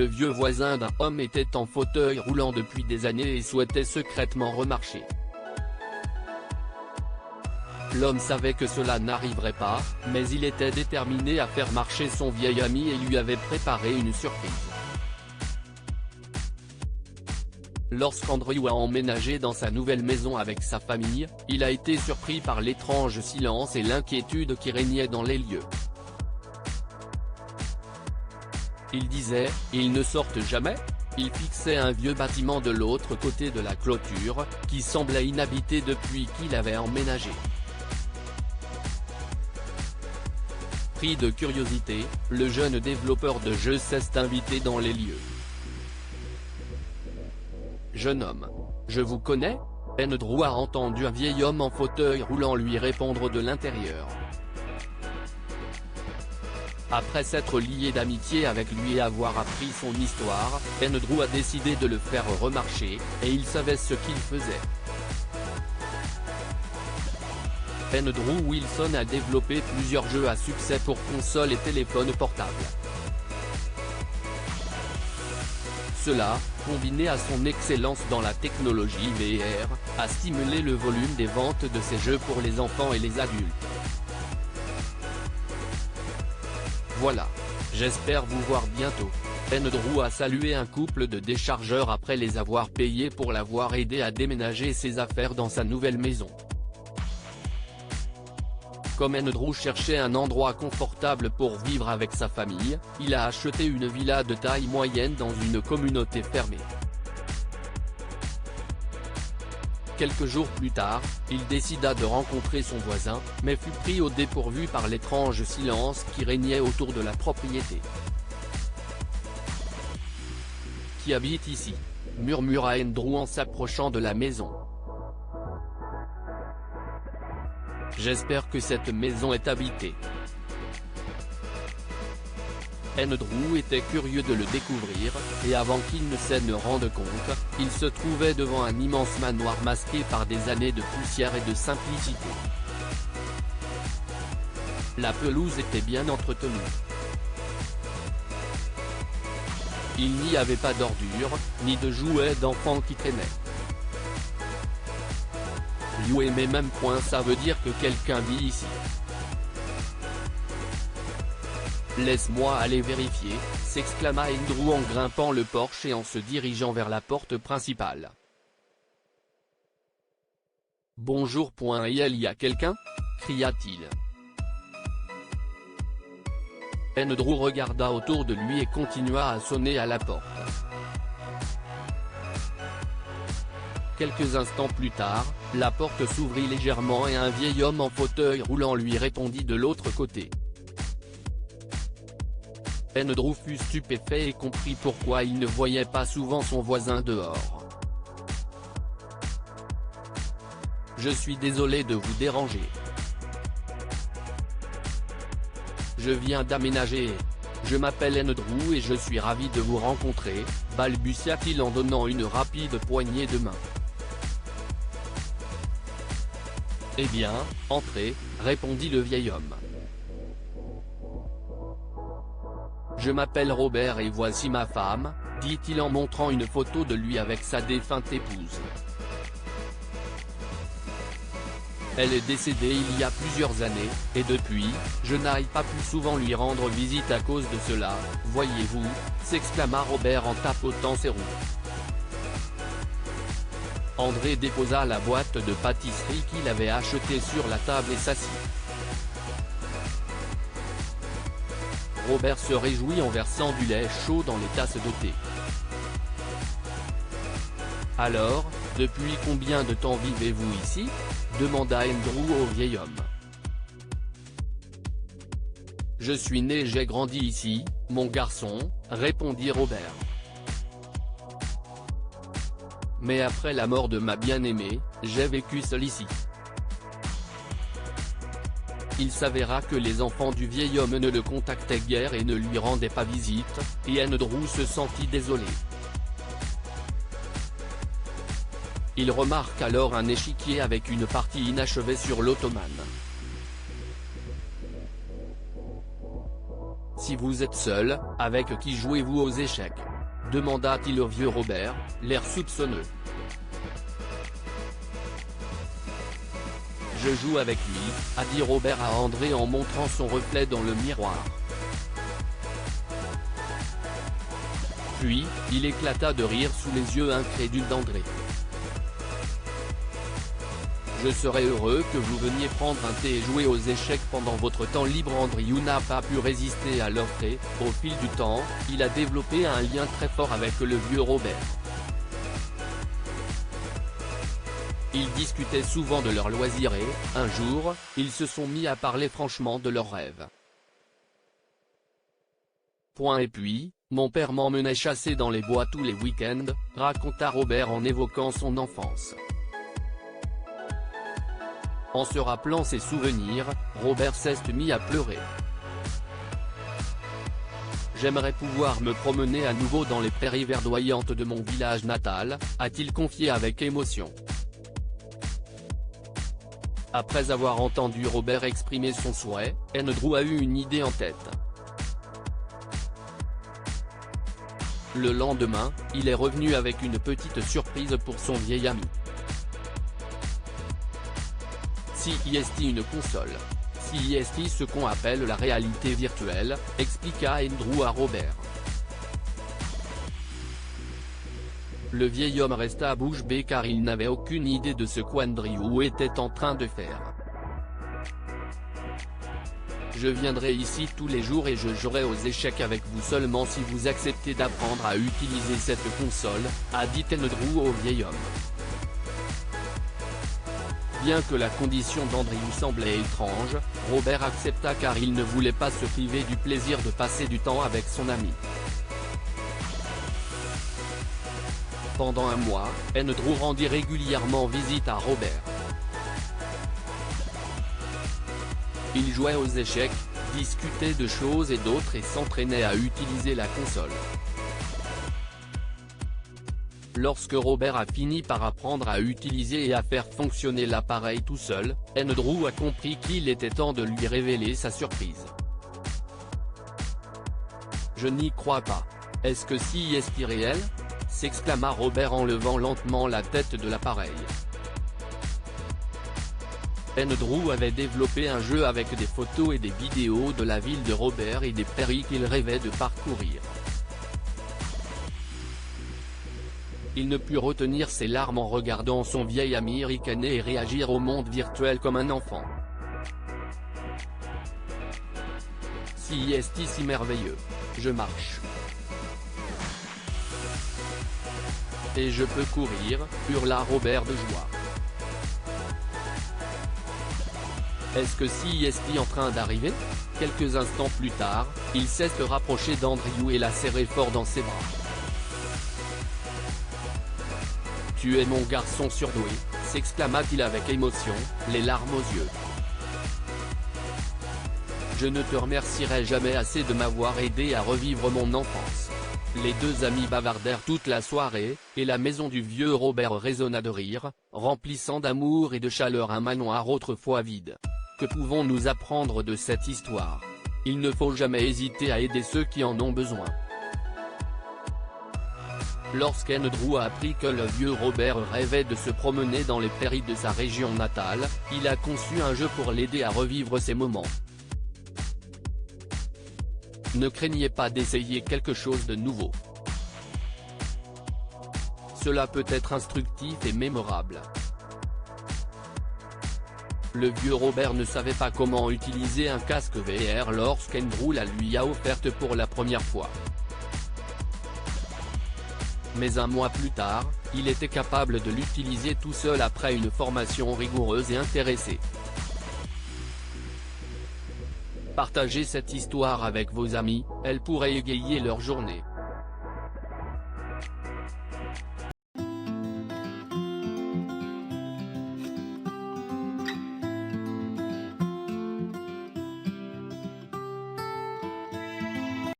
Le vieux voisin d'un homme était en fauteuil roulant depuis des années et souhaitait secrètement remarcher. L'homme savait que cela n'arriverait pas, mais il était déterminé à faire marcher son vieil ami et lui avait préparé une surprise. Lorsqu'Andrew a emménagé dans sa nouvelle maison avec sa famille, il a été surpris par l'étrange silence et l'inquiétude qui régnaient dans les lieux. Il disait, ils ne sortent jamais ? Il fixait un vieux bâtiment de l'autre côté de la clôture, qui semblait inhabité depuis qu'il avait emménagé. Pris de curiosité, le jeune développeur de jeux s'est invité dans les lieux. « Jeune homme. Je vous connais ?» Andrew a entendu un vieil homme en fauteuil roulant lui répondre de l'intérieur. Après s'être lié d'amitié avec lui et avoir appris son histoire, Andrew a décidé de le faire remarcher, et il savait ce qu'il faisait. Andrew Wilson a développé plusieurs jeux à succès pour consoles et téléphones portables. Cela, combiné à son excellence dans la technologie VR, a stimulé le volume des ventes de ses jeux pour les enfants et les adultes. Voilà. J'espère vous voir bientôt. Andrew a salué un couple de déchargeurs après les avoir payés pour l'avoir aidé à déménager ses affaires dans sa nouvelle maison. Comme Andrew cherchait un endroit confortable pour vivre avec sa famille, il a acheté une villa de taille moyenne dans une communauté fermée. Quelques jours plus tard, il décida de rencontrer son voisin, mais fut pris au dépourvu par l'étrange silence qui régnait autour de la propriété. « Qui habite ici ?» murmura Andrew en s'approchant de la maison. « J'espère que cette maison est habitée. » Andrew était curieux de le découvrir, et avant qu'il ne s'en rende compte, il se trouvait devant un immense manoir masqué par des années de poussière et de simplicité. La pelouse était bien entretenue. Il n'y avait pas d'ordures, ni de jouets d'enfants qui traînaient. Jouer mais même point, ça veut dire que quelqu'un vit ici. Laisse-moi aller vérifier, s'exclama Andrew en grimpant le porche et en se dirigeant vers la porte principale. Bonjour. Il y a quelqu'un ? cria-t-il. Andrew regarda autour de lui et continua à sonner à la porte. Quelques instants plus tard, la porte s'ouvrit légèrement et un vieil homme en fauteuil roulant lui répondit de l'autre côté. Andrew fut stupéfait et comprit pourquoi il ne voyait pas souvent son voisin dehors. « Je suis désolé de vous déranger. Je viens d'aménager. Je m'appelle Andrew et je suis ravi de vous rencontrer, » balbutia-t-il en donnant une rapide poignée de main. « Eh bien, entrez, » répondit le vieil homme. « Je m'appelle Robert et voici ma femme, » dit-il en montrant une photo de lui avec sa défunte épouse. Elle est décédée il y a plusieurs années, et depuis, je n'aille pas plus souvent lui rendre visite à cause de cela, voyez-vous, s'exclama Robert en tapotant ses roues. André déposa la boîte de pâtisserie qu'il avait achetée sur la table et s'assit. Robert se réjouit en versant du lait chaud dans les tasses de thé. « Alors, depuis combien de temps vivez-vous ici ?» demanda Andrew au vieil homme. « Je suis né et j'ai grandi ici, mon garçon, » répondit Robert. « Mais après la mort de ma bien-aimée, j'ai vécu seul ici. » Il s'avéra que les enfants du vieil homme ne le contactaient guère et ne lui rendaient pas visite, et Andrew se sentit désolé. Il remarque alors un échiquier avec une partie inachevée sur l'ottomane. Si vous êtes seul, avec qui jouez-vous aux échecs ? Demanda-t-il au vieux Robert, l'air soupçonneux. Je joue avec lui, a dit Robert à André en montrant son reflet dans le miroir. Puis, il éclata de rire sous les yeux incrédules d'André. Je serais heureux que vous veniez prendre un thé et jouer aux échecs pendant votre temps libre. Andrew n'a pas pu résister à l'offre et, au fil du temps, il a développé un lien très fort avec le vieux Robert. Ils discutaient souvent de leurs loisirs et, un jour, ils se sont mis à parler franchement de leurs rêves. Et puis, mon père m'emmenait chasser dans les bois tous les week-ends, raconta Robert en évoquant son enfance. En se rappelant ses souvenirs, Robert s'est mis à pleurer. J'aimerais pouvoir me promener à nouveau dans les prairies verdoyantes de mon village natal, a-t-il confié avec émotion. Après avoir entendu Robert exprimer son souhait, Andrew a eu une idée en tête. Le lendemain, il est revenu avec une petite surprise pour son vieil ami. CEST une console. CEST ce qu'on appelle la réalité virtuelle, expliqua Andrew à Robert. Le vieil homme resta bouche bée car il n'avait aucune idée de ce qu'Andrew était en train de faire. Je viendrai ici tous les jours et je jouerai aux échecs avec vous seulement si vous acceptez d'apprendre à utiliser cette console, a dit Andrew au vieil homme. Bien que la condition d'Andrew semblait étrange, Robert accepta car il ne voulait pas se priver du plaisir de passer du temps avec son ami. Pendant un mois, Andrew rendit régulièrement visite à Robert. Ils jouaient aux échecs, discutaient de choses et d'autres et s'entraînaient à utiliser la console. Lorsque Robert a fini par apprendre à utiliser et à faire fonctionner l'appareil tout seul, Andrew a compris qu'il était temps de lui révéler sa surprise. Je n'y crois pas. Est-ce que CEST réel ? S'exclama Robert en levant lentement la tête de l'appareil. Andrew avait développé un jeu avec des photos et des vidéos de la ville de Robert et des prairies qu'il rêvait de parcourir. Il ne put retenir ses larmes en regardant son vieil ami ricaner et réagir au monde virtuel comme un enfant. CEST si merveilleux. Je marche. Et je peux courir, hurla Robert de joie. Est-ce que CEST en train d'arriver ? Quelques instants plus tard, il s'est rapproché d'Andrew et l'a serré fort dans ses bras. Tu es mon garçon surdoué, s'exclama-t-il avec émotion, les larmes aux yeux. Je ne te remercierai jamais assez de m'avoir aidé à revivre mon enfance. Les deux amis bavardèrent toute la soirée, et la maison du vieux Robert résonna de rire, remplissant d'amour et de chaleur un manoir autrefois vide. Que pouvons-nous apprendre de cette histoire ? Il ne faut jamais hésiter à aider ceux qui en ont besoin. Lorsqu'Andrew a appris que le vieux Robert rêvait de se promener dans les prairies de sa région natale, il a conçu un jeu pour l'aider à revivre ces moments. Ne craignez pas d'essayer quelque chose de nouveau. Cela peut être instructif et mémorable. Le vieux Robert ne savait pas comment utiliser un casque VR lorsqu'Andrew la lui a offerte pour la première fois. Mais un mois plus tard, il était capable de l'utiliser tout seul après une formation rigoureuse et intéressée. Partagez cette histoire avec vos amis, elle pourrait égayer leur journée.